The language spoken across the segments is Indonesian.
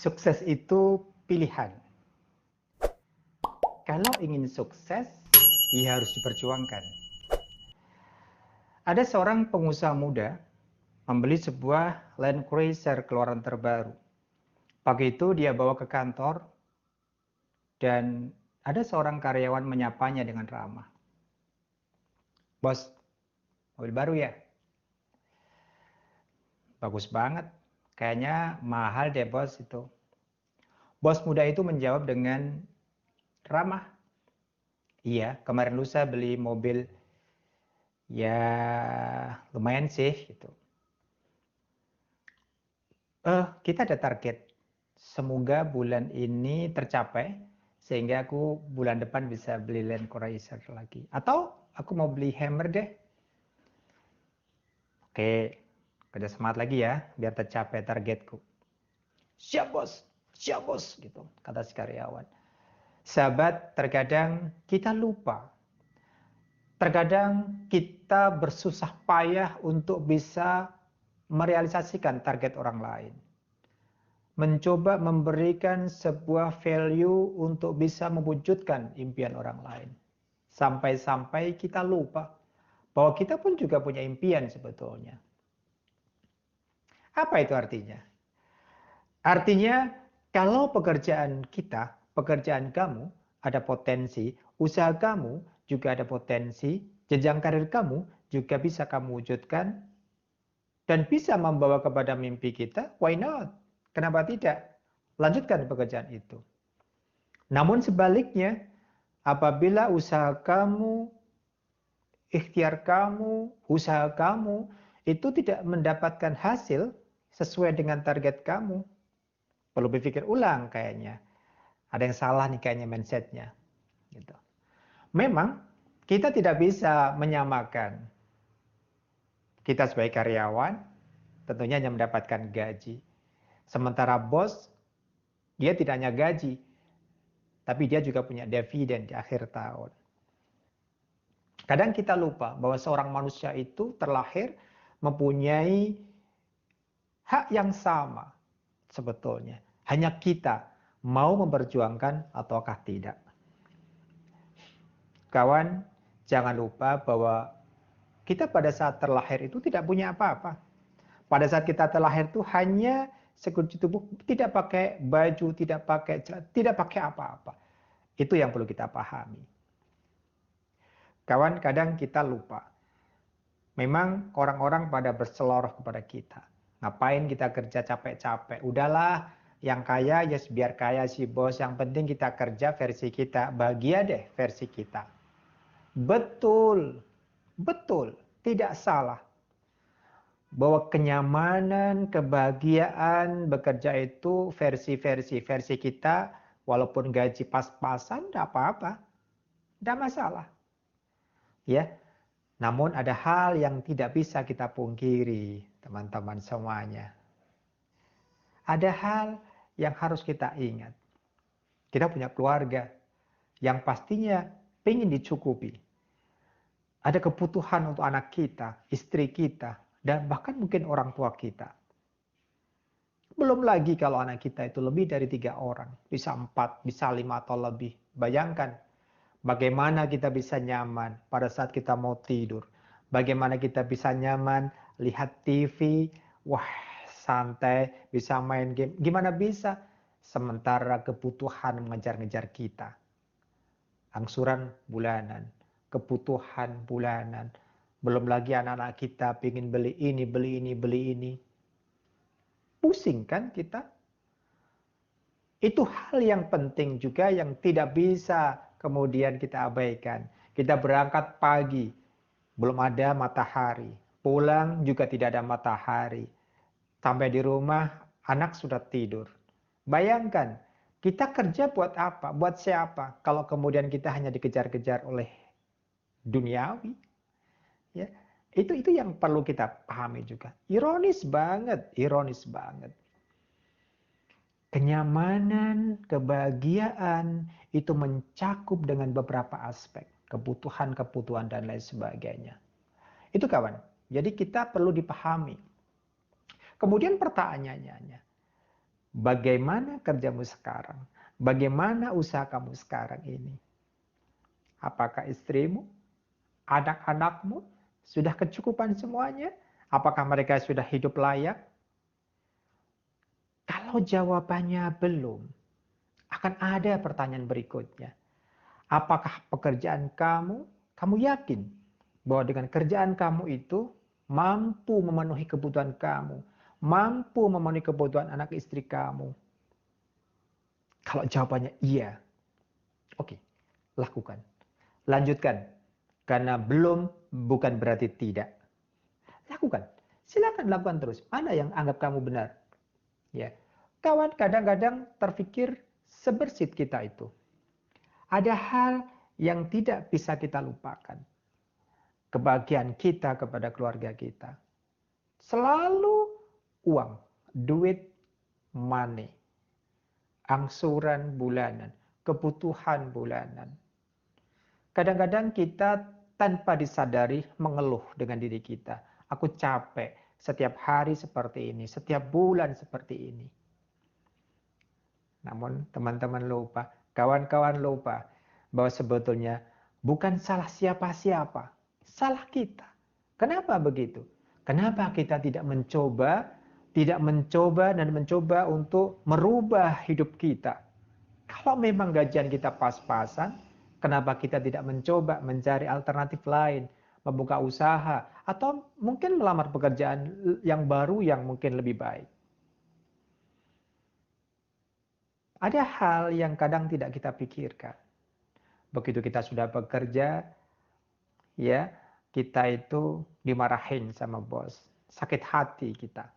Sukses itu pilihan. Kalau ingin sukses, ya harus diperjuangkan. Ada seorang pengusaha muda membeli sebuah Land Cruiser keluaran terbaru. Pagi itu dia bawa ke kantor dan ada seorang karyawan menyapanya dengan ramah. "Bos, mobil baru ya? Bagus banget. Kayaknya mahal deh bos itu." Bos muda itu menjawab dengan ramah, "Iya, kemarin lusa beli mobil ya lumayan sih gitu. Kita ada target. Semoga bulan ini tercapai sehingga aku bulan depan bisa beli Land Cruiser lagi. Atau aku mau beli Hammer deh. Oke, kerja semangat lagi ya biar tercapai targetku." "Siap bos, siap bos," gitu kata si karyawan. Sahabat, terkadang kita lupa. Terkadang kita bersusah payah untuk bisa merealisasikan target orang lain. Mencoba memberikan sebuah value untuk bisa mewujudkan impian orang lain. Sampai-sampai kita lupa bahwa kita pun juga punya impian sebetulnya. Apa itu artinya? Artinya kalau pekerjaan kita, pekerjaan kamu ada potensi, usaha kamu juga ada potensi, jenjang karir kamu juga bisa kamu wujudkan dan bisa membawa kepada mimpi kita, why not? Kenapa tidak? Lanjutkan pekerjaan itu. Namun sebaliknya, apabila usaha kamu, ikhtiar kamu, usaha kamu itu tidak mendapatkan hasil sesuai dengan target kamu, perlu berpikir ulang kayaknya. Ada yang salah nih kayaknya mindsetnya. Gitu. Memang kita tidak bisa menyamakan. Kita sebagai karyawan tentunya hanya mendapatkan gaji. Sementara bos, dia tidak hanya gaji, tapi dia juga punya dividen di akhir tahun. Kadang kita lupa bahwa seorang manusia itu terlahir mempunyai hak yang sama sebetulnya. Hanya kita mau memperjuangkan ataukah tidak. Kawan, jangan lupa bahwa kita pada saat terlahir itu tidak punya apa-apa. Pada saat kita terlahir itu hanya sekujur tubuh, tidak pakai baju, tidak pakai celana, tidak pakai apa-apa. Itu yang perlu kita pahami. Kawan, kadang kita lupa. Memang orang-orang pada berseloroh kepada kita. Ngapain kita kerja capek-capek? Udahlah, yang kaya ya biar kaya sih bos. Yang penting kita kerja versi kita. Bahagia deh versi kita. Betul, betul, tidak salah. Bahwa kenyamanan, kebahagiaan bekerja itu versi kita, walaupun gaji pas-pasan, tidak apa-apa, tidak masalah. Ya, namun ada hal yang tidak bisa kita pungkiri, teman-teman semuanya. Ada hal yang harus kita ingat. Kita punya keluarga yang pastinya ingin dicukupi. Ada kebutuhan untuk anak kita, istri kita, dan bahkan mungkin orang tua kita. Belum lagi kalau anak kita itu lebih dari 3 orang, bisa 4, bisa 5 atau lebih. Bayangkan bagaimana kita bisa nyaman pada saat kita mau tidur. Bagaimana kita bisa nyaman lihat TV, wah santai, bisa main game. Gimana bisa? Sementara kebutuhan mengejar-ngejar kita. Angsuran bulanan, kebutuhan bulanan. Belum lagi anak-anak kita ingin beli ini, beli ini, beli ini. Pusing kan kita? Itu hal yang penting juga yang tidak bisa kemudian kita abaikan. Kita berangkat pagi, belum ada matahari. Pulang juga tidak ada matahari. Sampai di rumah, anak sudah tidur. Bayangkan, kita kerja buat apa? Buat siapa? Kalau kemudian kita hanya dikejar-kejar oleh duniawi. Ya, itu yang perlu kita pahami juga. Ironis banget, ironis banget. Kenyamanan, kebahagiaan itu mencakup dengan beberapa aspek, kebutuhan-kebutuhan dan lain sebagainya. Itu kawan. Jadi kita perlu dipahami. Kemudian pertanyaannya, Bagaimana kerjamu sekarang? Bagaimana usaha kamu sekarang ini? Apakah istrimu, anak-anakmu sudah kecukupan semuanya? Apakah mereka sudah hidup layak? Kalau jawabannya belum, akan ada pertanyaan berikutnya. Apakah pekerjaan kamu yakin bahwa dengan kerjaan kamu itu mampu memenuhi kebutuhan kamu, mampu memenuhi kebutuhan anak istri kamu? Kalau jawabannya iya, oke, lakukan. Lanjutkan. Karena belum bukan berarti tidak. Lakukan. Silakan lakukan terus. Mana yang anggap kamu benar? Ya. Kawan kadang-kadang terpikir sebersit kita itu. Ada hal yang tidak bisa kita lupakan. Kebahagiaan kita kepada keluarga kita. Selalu uang, duit, money. Angsuran bulanan, kebutuhan bulanan. Kadang-kadang kita tanpa disadari mengeluh dengan diri kita. Aku capek, setiap hari seperti ini, setiap bulan seperti ini. Namun teman-teman lupa, kawan-kawan lupa bahwa sebetulnya bukan salah siapa-siapa, salah kita. Kenapa begitu? Kenapa kita tidak mencoba dan mencoba untuk merubah hidup kita? Kalau memang gajian kita pas-pasan, kenapa kita tidak mencoba mencari alternatif lain, membuka usaha, atau mungkin melamar pekerjaan yang baru yang mungkin lebih baik? Ada hal yang kadang tidak kita pikirkan. Begitu kita sudah bekerja, ya, kita itu dimarahin sama bos, sakit hati kita,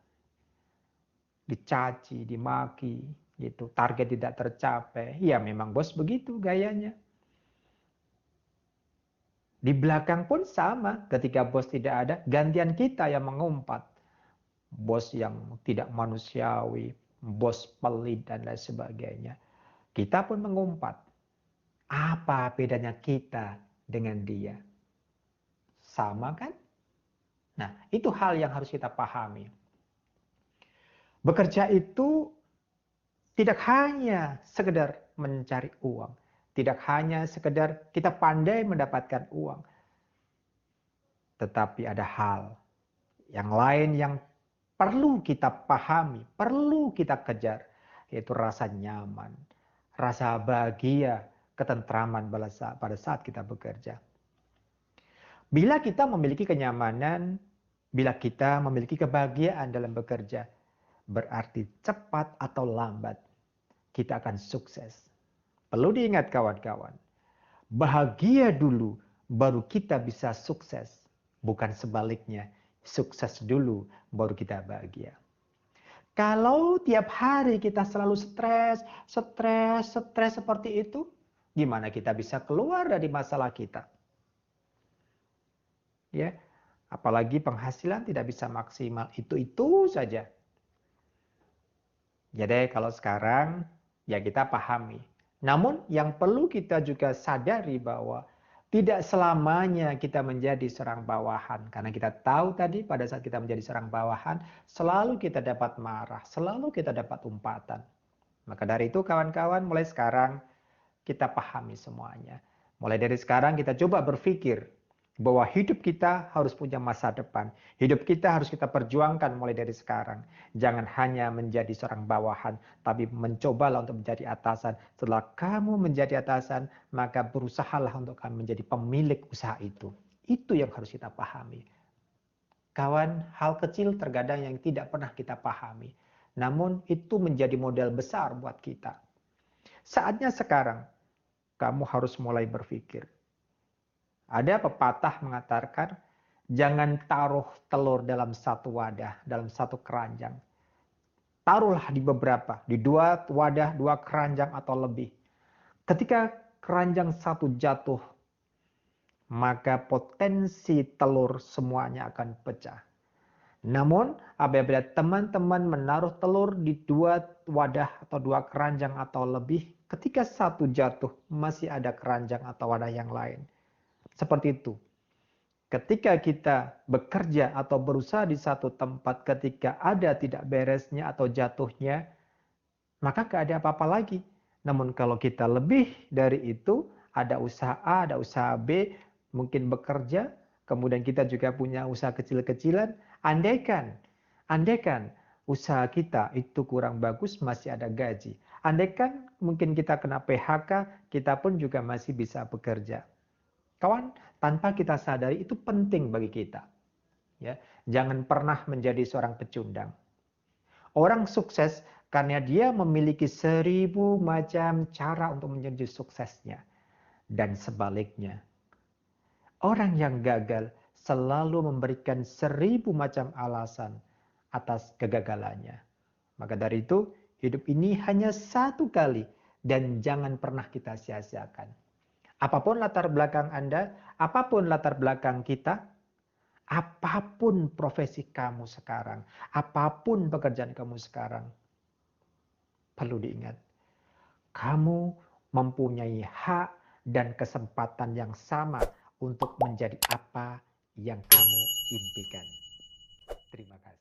dicaci, dimaki, gitu, target tidak tercapai. Ya memang bos begitu gayanya. Di belakang pun sama, ketika bos tidak ada, gantian kita yang mengumpat. Bos yang tidak manusiawi, bos pelit dan lain sebagainya. Kita pun mengumpat. Apa bedanya kita dengan dia? Sama kan? Nah, itu hal yang harus kita pahami. Bekerja itu tidak hanya sekedar mencari uang. Tidak hanya sekedar kita pandai mendapatkan uang. Tetapi ada hal yang lain yang perlu kita pahami, perlu kita kejar, yaitu rasa nyaman, rasa bahagia, ketentraman pada saat kita bekerja. Bila kita memiliki kenyamanan, bila kita memiliki kebahagiaan dalam bekerja, berarti cepat atau lambat kita akan sukses. Perlu diingat kawan-kawan, bahagia dulu baru kita bisa sukses. Bukan sebaliknya, sukses dulu baru kita bahagia. Kalau tiap hari kita selalu stres seperti itu, gimana kita bisa keluar dari masalah kita? Ya, apalagi penghasilan tidak bisa maksimal, itu saja. Jadi kalau sekarang ya kita pahami. Namun yang perlu kita juga sadari bahwa tidak selamanya kita menjadi seorang bawahan. Karena kita tahu tadi pada saat kita menjadi seorang bawahan, selalu kita dapat marah, selalu kita dapat umpatan. Maka dari itu kawan-kawan mulai sekarang kita pahami semuanya. Mulai dari sekarang kita coba berpikir bahwa hidup kita harus punya masa depan. Hidup kita harus kita perjuangkan mulai dari sekarang. Jangan hanya menjadi seorang bawahan, tapi mencobalah untuk menjadi atasan. Setelah kamu menjadi atasan, maka berusahalah untuk kamu menjadi pemilik usaha itu. Itu yang harus kita pahami. Kawan, hal kecil terkadang yang tidak pernah kita pahami. Namun itu menjadi modal besar buat kita. Saatnya sekarang, kamu harus mulai berpikir. Ada pepatah mengatakan, jangan taruh telur dalam satu wadah, dalam satu keranjang. Taruhlah di beberapa, di 2 wadah, 2 keranjang atau lebih. Ketika keranjang satu jatuh, maka potensi telur semuanya akan pecah. Namun, apabila teman-teman menaruh telur di 2 wadah atau 2 keranjang atau lebih, ketika satu jatuh, masih ada keranjang atau wadah yang lain. Seperti itu. Ketika kita bekerja atau berusaha di satu tempat, ketika ada tidak beresnya atau jatuhnya, maka gak ada apa-apa lagi. Namun kalau kita lebih dari itu, ada usaha A, ada usaha B, mungkin bekerja, kemudian kita juga punya usaha kecil-kecilan, andaikan usaha kita itu kurang bagus, masih ada gaji. Andaikan mungkin kita kena PHK, kita pun juga masih bisa bekerja. Kawan, tanpa kita sadari itu penting bagi kita. Ya, jangan pernah menjadi seorang pecundang. Orang sukses karena dia memiliki 1000 macam cara untuk menjadi suksesnya. Dan sebaliknya, orang yang gagal selalu memberikan 1000 macam alasan atas kegagalannya. Maka dari itu, hidup ini hanya satu kali dan jangan pernah kita sia-siakan. Apapun latar belakang Anda, apapun latar belakang kita, apapun profesi kamu sekarang, apapun pekerjaan kamu sekarang, perlu diingat, kamu mempunyai hak dan kesempatan yang sama untuk menjadi apa yang kamu impikan. Terima kasih.